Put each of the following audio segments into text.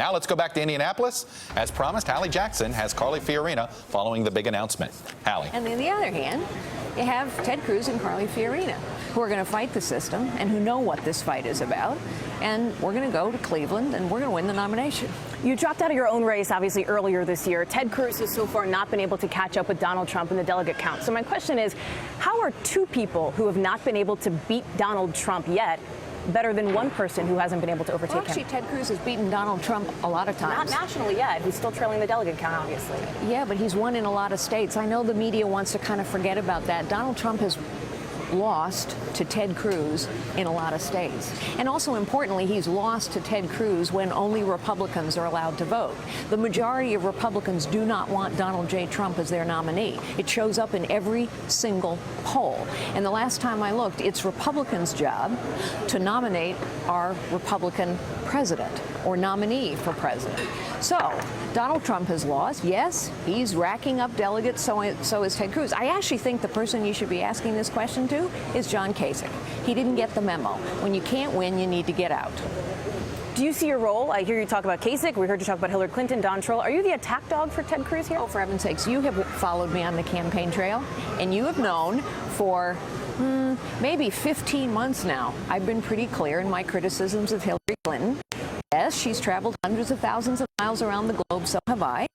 Now let's go back to Indianapolis. As promised, Hallie Jackson has Carly Fiorina following the big announcement. Hallie. And on the other hand, you have Ted Cruz and Carly Fiorina, who are going to fight the system and who know what this fight is about. And we're going to go to Cleveland and we're going to win the nomination. You dropped out of your own race, obviously, earlier this year. Ted Cruz has so far not been able to catch up with Donald Trump in the delegate count. So my question is, how are two people who have not been able to beat Donald Trump yet better than one person who hasn't been able to overtake Actually, him? Ted Cruz has beaten Donald Trump a lot of times. Not nationally yet. He's still trailing the delegate count, obviously. Yeah, but he's won in a lot of states. I know the media wants to kind of forget about that. Donald Trump has lost to Ted Cruz in a lot of states. And also importantly, he's lost to Ted Cruz when only Republicans are allowed to vote. The majority of Republicans do not want Donald J. Trump as their nominee. It shows up in every single poll. And the last time I looked, it's Republicans' job to nominate our Republican president or nominee for president. So Donald Trump has lost. Yes, he's racking up delegates, so is Ted Cruz. I actually think the person you should be asking this question to is John Kasich. He didn't get the memo. When you can't win, you need to get out. Do you see your role? I hear you talk about Kasich. We heard you talk about Hillary Clinton, Don Troll. Are you the attack dog for Ted Cruz here? Oh, for heaven's sakes, you have followed me on the campaign trail, and you have known for maybe 15 months now, I've been pretty clear in my criticisms of Hillary Clinton. Yes, she's traveled hundreds of thousands of miles around the globe, so have I,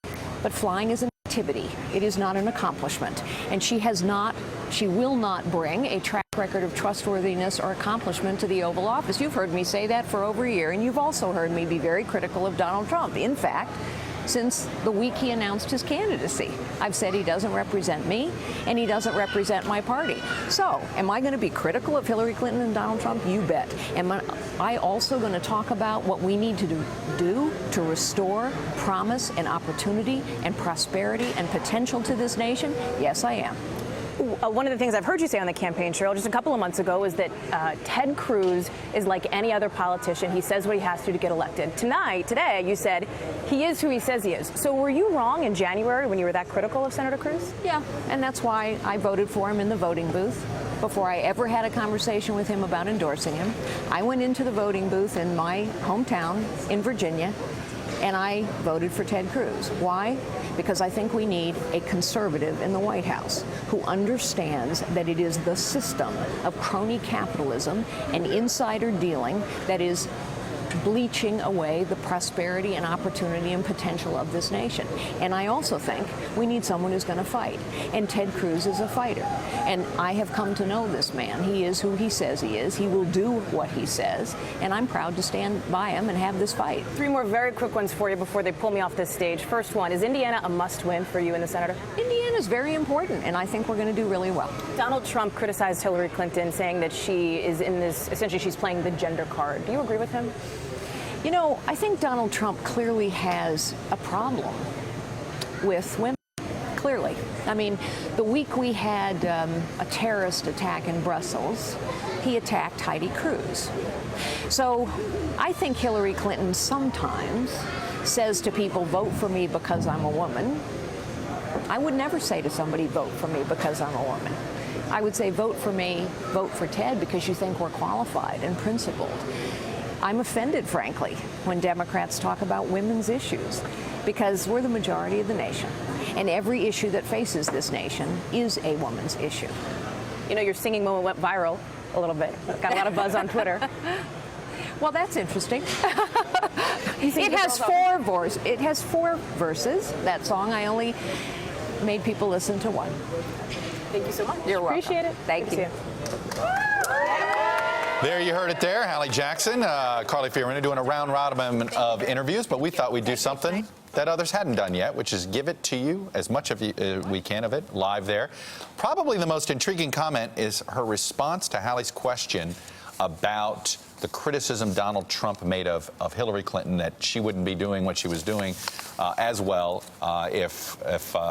but flying is an activity. It is not an accomplishment. And she will not bring a track record of trustworthiness or accomplishment to the Oval Office. You've heard me say that for over a year, and you've also heard me be very critical of Donald Trump. In fact, since the week he announced his candidacy, I've said he doesn't represent me and he doesn't represent my party. So, am I going to be critical of Hillary Clinton and Donald Trump? You bet. Am I also going to talk about what we need to do to restore promise and opportunity and prosperity and potential to this nation? Yes, I am. One of the things I've heard you say on the campaign trail just a couple of months ago is that Ted Cruz is like any other politician. He says what he has to get elected. Today, you said he is who he says he is. So were you wrong in January when you were that critical of Senator Cruz? Yeah, and that's why I voted for him in the voting booth. Before I ever had a conversation with him about endorsing him, I went into the voting booth in my hometown in Virginia, and I voted for Ted Cruz. Why? Because I think we need a conservative in the White House who understands that it is the system of crony capitalism and insider dealing that is bleaching away the prosperity and opportunity and potential of this nation. And I also think we need someone who's going to fight. And Ted Cruz is a fighter. And I have come to know this man. He is who he says he is. He will do what he says. And I'm proud to stand by him and have this fight. Three more very quick ones for you before they pull me off this stage. First one, is Indiana a must-win for you and the senator? Indiana is very important, and I think we're going to do really well. Donald Trump criticized Hillary Clinton, saying that she is in this, essentially she's playing the gender card. Do you agree with him? You know, I think Donald Trump clearly has a problem with women, clearly. I mean, the week we had a terrorist attack in Brussels, he attacked Heidi Cruz. So I think Hillary Clinton sometimes says to people, vote for me because I'm a woman. I would never say to somebody, vote for me because I'm a woman. I would say, vote for me, vote for Ted because you think we're qualified and principled. I'm offended, frankly, when Democrats talk about women's issues because we're the majority of the nation. And every issue that faces this nation is a woman's issue. You know, your singing moment went viral a little bit. Got a lot of buzz on Twitter. Well, that's interesting. It has four verses, that song. I only made people listen to one. Thank you so much. You're welcome. Appreciate it. Thank you. There you heard it there. Hallie Jackson, Carly Fiorina doing a round robin of interviews, but we thought we'd do something that others hadn't done yet, which is give it to you, as much of we can of it, live there. Probably the most intriguing comment is her response to Hallie's question about the criticism Donald Trump made of Hillary Clinton, that she wouldn't be doing what she was doing as well if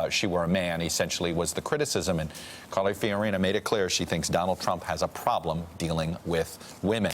she were a man, essentially, was the criticism. And Carly Fiorina made it clear she thinks Donald Trump has a problem dealing with women.